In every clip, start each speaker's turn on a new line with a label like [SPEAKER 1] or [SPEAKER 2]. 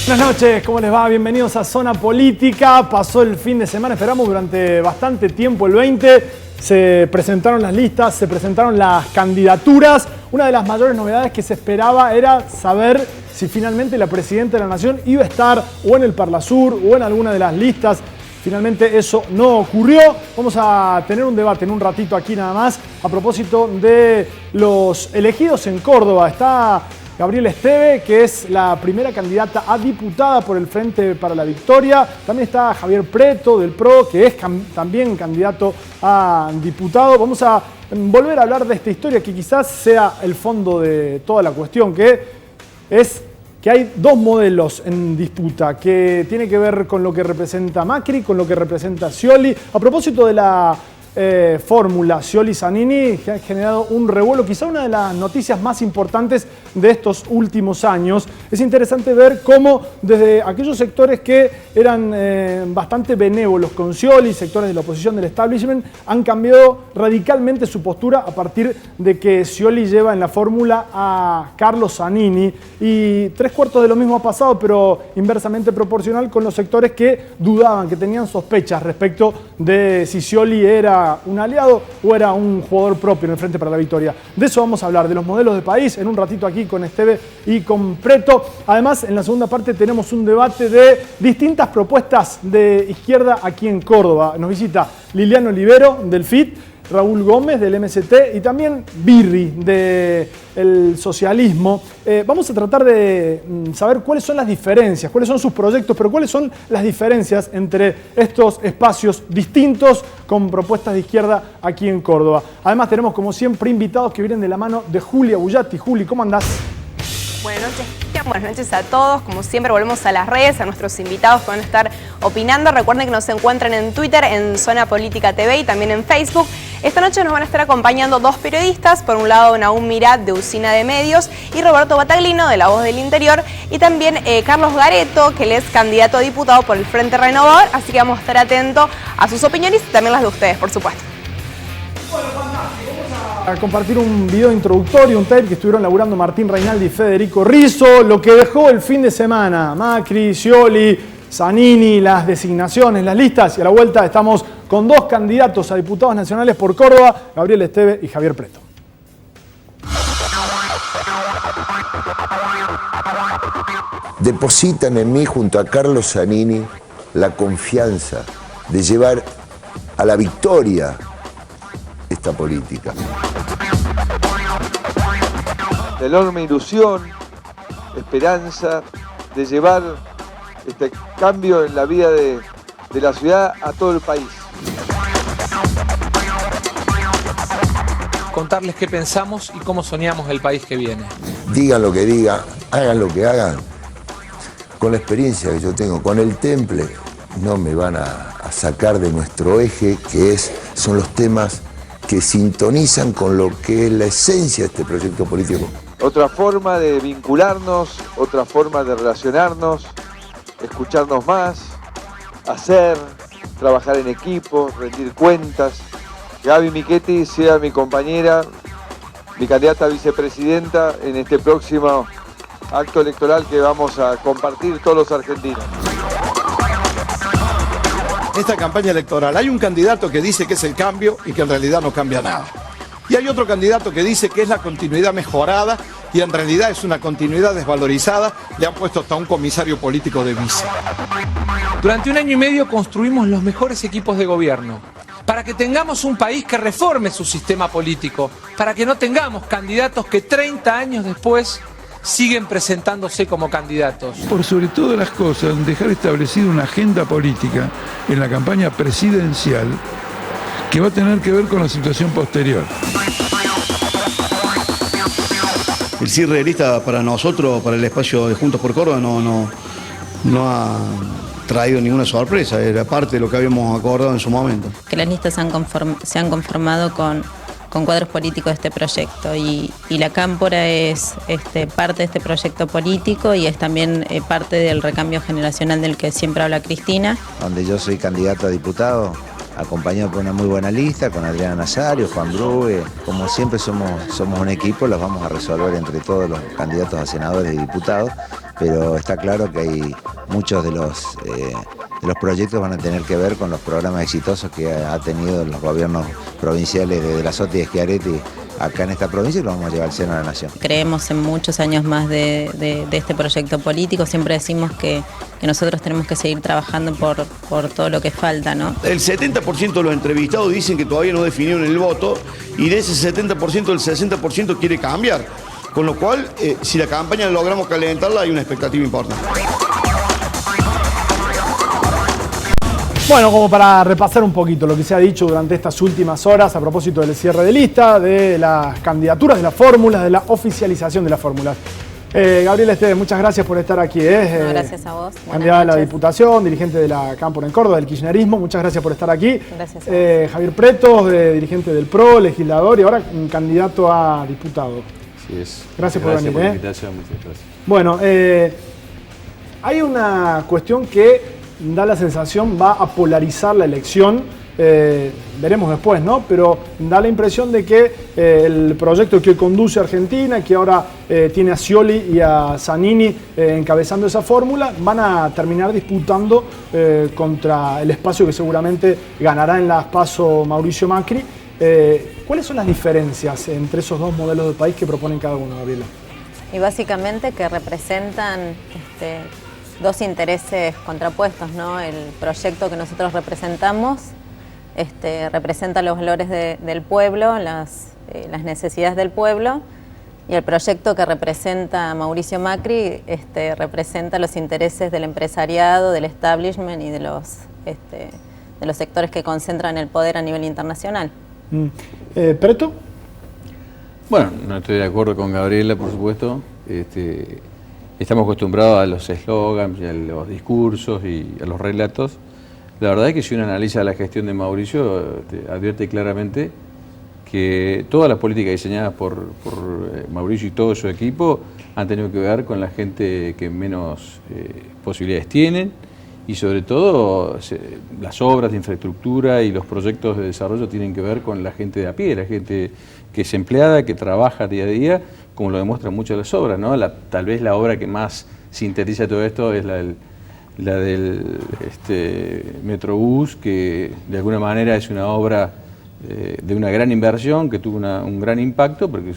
[SPEAKER 1] Buenas noches, ¿cómo les va? Bienvenidos a Zona Política. Pasó el fin de semana, esperamos durante bastante tiempo el 20. Se presentaron las listas, se presentaron las candidaturas. Una de las mayores novedades que se esperaba era saber si finalmente la Presidenta de la Nación iba a estar o en el Parlasur o en alguna de las listas. Finalmente eso no ocurrió. Vamos a tener un debate en un ratito aquí nada más a propósito de los elegidos en Córdoba. Está Gabriela Esteve, que es la primera candidata a diputada por el Frente para la Victoria. También está Javier Preto del PRO, que es también candidato a diputado. Vamos a volver a hablar de esta historia que quizás sea el fondo de toda la cuestión, que es que hay dos modelos en disputa, que tiene que ver con lo que representa Macri, con lo que representa Scioli. A propósito de la fórmula Scioli-Zanini, que ha generado un revuelo, quizá una de las noticias más importantes de estos últimos años. Es interesante ver cómo desde aquellos sectores que eran bastante benévolos con Scioli, sectores de la oposición del establishment, han cambiado radicalmente su postura a partir de que Scioli lleva en la fórmula a Carlos Zanini, y tres cuartos de lo mismo ha pasado, pero inversamente proporcional con los sectores que dudaban, que tenían sospechas respecto de si Scioli era un aliado o era un jugador propio en el Frente para la Victoria. De eso vamos a hablar, de los modelos de país, en un ratito aquí con Esteve y con Preto. Además, en la segunda parte tenemos un debate de distintas propuestas de izquierda aquí en Córdoba. Nos visita Liliana Olivero del FIT, Raúl Gómez del MST y también Birri del socialismo. Vamos a tratar de saber cuáles son las diferencias, cuáles son sus proyectos, pero cuáles son las diferencias entre estos espacios distintos con propuestas de izquierda aquí en Córdoba. Además tenemos como siempre invitados que vienen de la mano de Julia Bullati. Juli, ¿cómo andás?
[SPEAKER 2] Buenas noches a todos. Como siempre volvemos a las redes, a nuestros invitados que van a estar opinando. Recuerden que nos encuentran en Twitter, en Zona Política TV y también en Facebook. Esta noche nos van a estar acompañando dos periodistas. Por un lado, Nahum Mirat de Usina de Medios y Roberto Battaglino de La Voz del Interior. Y también Carlos Gareto, que él es candidato a diputado por el Frente Renovador. Así que vamos a estar atentos a sus opiniones y también las de ustedes, por supuesto.
[SPEAKER 1] A compartir un video introductorio, un tape que estuvieron laburando Martín Reinaldi y Federico Rizzo, lo que dejó el fin de semana, Macri, Scioli, Zanini, las designaciones, las listas, y a la vuelta estamos con dos candidatos a diputados nacionales por Córdoba, Gabriela Esteve y Javier Preto.
[SPEAKER 3] Depositan en mí junto a Carlos Zanini la confianza de llevar a la victoria esta política.
[SPEAKER 4] La enorme ilusión, esperanza de llevar este cambio en la vida de la ciudad a todo el país.
[SPEAKER 5] Contarles qué pensamos y cómo soñamos el país que viene.
[SPEAKER 3] Digan lo que digan, hagan lo que hagan, con la experiencia que yo tengo, con el temple, no me van a sacar de nuestro eje, que son los temas que sintonizan con lo que es la esencia de este proyecto político.
[SPEAKER 4] Otra forma de vincularnos, otra forma de relacionarnos, escucharnos más, hacer, trabajar en equipo, rendir cuentas. Gaby Michetti sea mi compañera, mi candidata a vicepresidenta en este próximo acto electoral que vamos a compartir todos los argentinos.
[SPEAKER 6] Esta campaña electoral hay un candidato que dice que es el cambio y que en realidad no cambia nada. Y hay otro candidato que dice que es la continuidad mejorada y en realidad es una continuidad desvalorizada. Le han puesto hasta un comisario político de vice.
[SPEAKER 5] Durante 1 año y medio construimos los mejores equipos de gobierno para que tengamos un país que reforme su sistema político, para que no tengamos candidatos que 30 años después siguen presentándose como candidatos.
[SPEAKER 7] Por sobre todas las cosas, dejar establecida una agenda política en la campaña presidencial que va a tener que ver con la situación posterior.
[SPEAKER 8] El cierre de lista para nosotros, para el espacio de Juntos por Córdoba, no ha traído ninguna sorpresa, era parte de lo que habíamos acordado en su momento.
[SPEAKER 9] Que las listas se han conformado con cuadros políticos de este proyecto y la Cámpora es parte de este proyecto político y es también parte del recambio generacional del que siempre habla Cristina.
[SPEAKER 10] Donde yo soy candidato a diputado, acompañado por una muy buena lista, con Adriana Nazario, Juan Brue. Como siempre somos un equipo, los vamos a resolver entre todos los candidatos a senadores y diputados, pero está claro que hay muchos de los proyectos van a tener que ver con los programas exitosos que ha tenido los gobiernos provinciales de La Sota y Schiaretti acá en esta provincia, y lo vamos a llevar al seno de la nación.
[SPEAKER 9] Creemos en muchos años más de este proyecto político. Siempre decimos que nosotros tenemos que seguir trabajando por todo lo que falta, ¿no?
[SPEAKER 8] El 70% de los entrevistados dicen que todavía no definieron el voto, y de ese 70% el 60% quiere cambiar. Con lo cual, si la campaña logramos calentarla, hay una expectativa importante.
[SPEAKER 1] Bueno, como para repasar un poquito lo que se ha dicho durante estas últimas horas a propósito del cierre de lista, de las candidaturas, de las fórmulas, de la oficialización de las fórmulas. Gabriela Esteves, muchas gracias por estar aquí.
[SPEAKER 9] No, gracias a vos.
[SPEAKER 1] Candidata a la Diputación, dirigente de la Cámpora en Córdoba, del kirchnerismo, muchas gracias por estar aquí.
[SPEAKER 9] Gracias a vos.
[SPEAKER 1] Javier Pretos, dirigente del PRO, legislador y ahora un candidato a diputado.
[SPEAKER 11] Así es.
[SPEAKER 1] Gracias por venir.
[SPEAKER 11] Por la invitación, muchas gracias.
[SPEAKER 1] Bueno, hay una cuestión que da la sensación va a polarizar la elección, veremos después, ¿no? Pero da la impresión de que el proyecto que hoy conduce a Argentina, que ahora tiene a Scioli y a Zanini encabezando esa fórmula, van a terminar disputando contra el espacio que seguramente ganará en las PASO Mauricio Macri. ¿Cuáles son las diferencias entre esos dos modelos de país que proponen cada uno, Gabriela?
[SPEAKER 9] Y básicamente que representan dos intereses contrapuestos, ¿no? El proyecto que nosotros representamos representa los valores del pueblo, las necesidades del pueblo, y el proyecto que representa Mauricio Macri representa los intereses del empresariado, del establishment y de los sectores que concentran el poder a nivel internacional.
[SPEAKER 1] ¿Preto?
[SPEAKER 11] Bueno, no estoy de acuerdo con Gabriela, por supuesto. Estamos acostumbrados a los eslogans y a los discursos y a los relatos. La verdad es que si uno analiza la gestión de Mauricio, advierte claramente que todas las políticas diseñadas por Mauricio y todo su equipo han tenido que ver con la gente que menos posibilidades tienen, y sobre todo las obras de infraestructura y los proyectos de desarrollo tienen que ver con la gente de a pie, la gente que es empleada, que trabaja día a día, como lo demuestran muchas de las obras, ¿no? Tal vez la obra que más sintetiza todo esto es la del Metrobús, que de alguna manera es una obra de una gran inversión, que tuvo un gran impacto, porque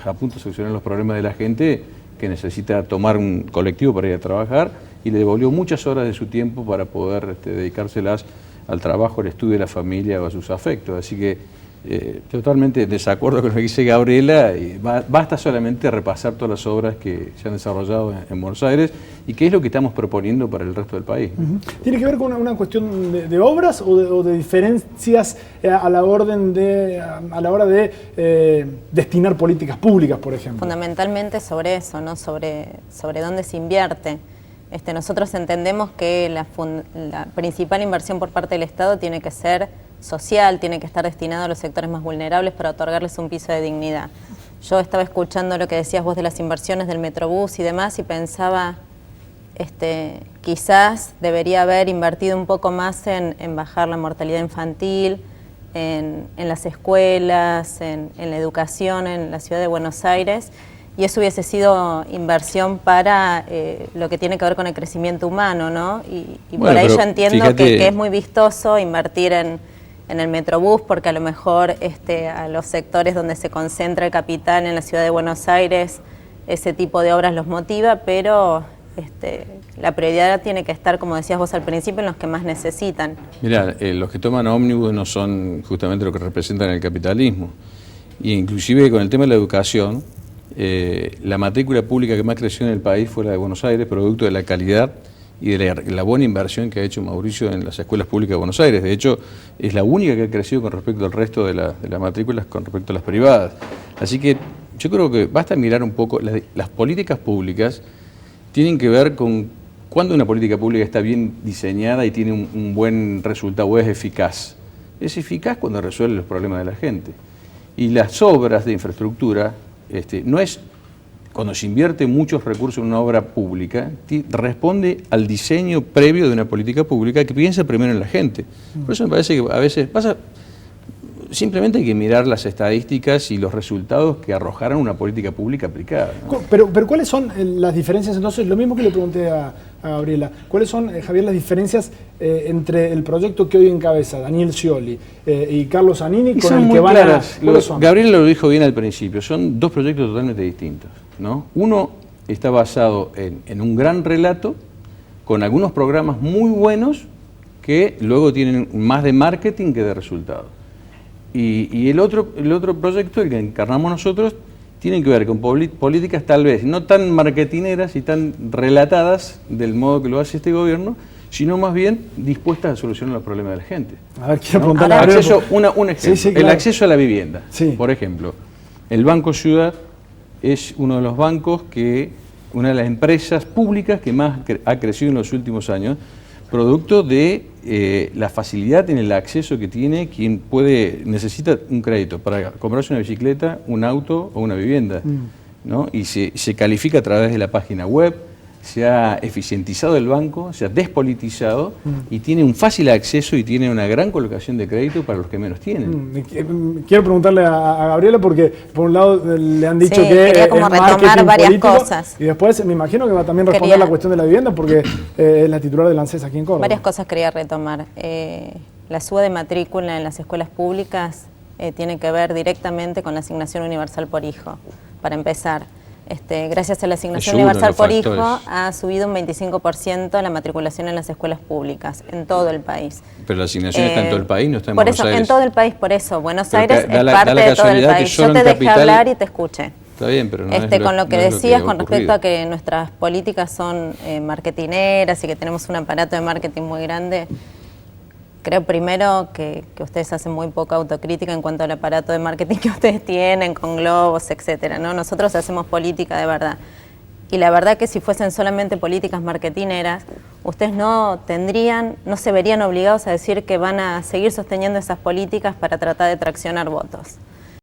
[SPEAKER 11] a punto de solucionar los problemas de la gente que necesita tomar un colectivo para ir a trabajar, y le devolvió muchas horas de su tiempo para poder dedicárselas al trabajo, al estudio de la familia o a sus afectos. Así que totalmente en desacuerdo con lo que dice Gabriela, y basta solamente repasar todas las obras que se han desarrollado en Buenos Aires y qué es lo que estamos proponiendo para el resto del país.
[SPEAKER 1] ¿Tiene que ver con una cuestión de obras o de diferencias a la hora de destinar políticas públicas, por ejemplo?
[SPEAKER 9] Fundamentalmente sobre eso, ¿no? Sobre dónde se invierte. Nosotros entendemos que la principal inversión por parte del Estado tiene que ser social, tiene que estar destinado a los sectores más vulnerables para otorgarles un piso de dignidad. Yo estaba escuchando lo que decías vos de las inversiones del Metrobús y demás, y pensaba, quizás debería haber invertido un poco más en bajar la mortalidad infantil, en las escuelas, en la educación en la ciudad de Buenos Aires, y eso hubiese sido inversión para lo que tiene que ver con el crecimiento humano, ¿no? Y bueno, por ahí yo entiendo que es muy vistoso invertir en el Metrobús, porque a lo mejor a los sectores donde se concentra el capital en la ciudad de Buenos Aires, ese tipo de obras los motiva, pero la prioridad tiene que estar, como decías vos al principio, en los que más necesitan.
[SPEAKER 11] Mirá, los que toman ómnibus no son justamente lo que representan el capitalismo. Y inclusive con el tema de la educación, la matrícula pública que más creció en el país fue la de Buenos Aires, producto de la calidad y de la buena inversión que ha hecho Mauricio en las escuelas públicas de Buenos Aires. De hecho, es la única que ha crecido con respecto al resto de las matrículas, con respecto a las privadas. Así que yo creo que basta mirar un poco, las políticas públicas tienen que ver con cuando una política pública está bien diseñada y tiene un buen resultado, o es eficaz. Es eficaz cuando resuelve los problemas de la gente. Y las obras de infraestructura, no es cuando se invierte muchos recursos en una obra pública, responde al diseño previo de una política pública que piensa primero en la gente. Por eso me parece que a veces simplemente hay que mirar las estadísticas y los resultados que arrojaron una política pública aplicada, ¿no?
[SPEAKER 1] Pero ¿cuáles son las diferencias entonces? Lo mismo que le pregunté a Gabriela. ¿Cuáles son, Javier, las diferencias entre el proyecto que hoy encabeza Daniel Scioli y Carlos Zanini con el que van a...
[SPEAKER 11] Gabriela lo dijo bien al principio, son dos proyectos totalmente distintos, ¿no? Uno está basado en un gran relato con algunos programas muy buenos que luego tienen más de marketing que de resultados. Y el otro proyecto, el que encarnamos nosotros, tiene que ver con políticas tal vez no tan marketineras y tan relatadas del modo que lo hace este gobierno, sino más bien dispuestas a solucionar los problemas de la gente.
[SPEAKER 1] A ver, quiero
[SPEAKER 11] ¿no?
[SPEAKER 1] preguntarle a
[SPEAKER 11] un ejemplo,
[SPEAKER 1] sí, claro.
[SPEAKER 11] El acceso a la vivienda.
[SPEAKER 1] Sí.
[SPEAKER 11] Por ejemplo, el Banco Ciudad es uno de los bancos una de las empresas públicas que más ha crecido en los últimos años, producto de la facilidad en el acceso que tiene quien necesita un crédito para comprarse una bicicleta, un auto o una vivienda, ¿no? Y se califica a través de la página web, se ha eficientizado el banco, se ha despolitizado y tiene un fácil acceso y tiene una gran colocación de crédito para los que menos tienen.
[SPEAKER 1] Quiero preguntarle a Gabriela porque por un lado le han dicho
[SPEAKER 9] Sí,
[SPEAKER 1] que
[SPEAKER 9] quería como retomar varias
[SPEAKER 1] político,
[SPEAKER 9] cosas.
[SPEAKER 1] Y después me imagino que va a también responder la cuestión de la vivienda porque es la titular del ANSES aquí en Córdoba.
[SPEAKER 9] Varias cosas quería retomar. La suba de matrícula en las escuelas públicas tiene que ver directamente con la asignación universal por hijo, para empezar. Gracias a la asignación universal por hijo ha subido un 25% la matriculación en las escuelas públicas en todo el país.
[SPEAKER 11] Pero la asignación está en todo el país, no está en Buenos Aires.
[SPEAKER 9] En todo el país, por eso. Buenos
[SPEAKER 11] pero
[SPEAKER 9] Aires es parte de todo el país. Yo te dejé hablar y te escuché.
[SPEAKER 11] Está bien, pero
[SPEAKER 9] con lo que decías con respecto a que nuestras políticas son marketineras y que tenemos un aparato de marketing muy grande. Creo primero que ustedes hacen muy poca autocrítica en cuanto al aparato de marketing que ustedes tienen, con globos, etcétera, ¿no? Nosotros hacemos política de verdad. Y la verdad que si fuesen solamente políticas marketineras, ustedes no se verían obligados a decir que van a seguir sosteniendo esas políticas para tratar de traccionar votos.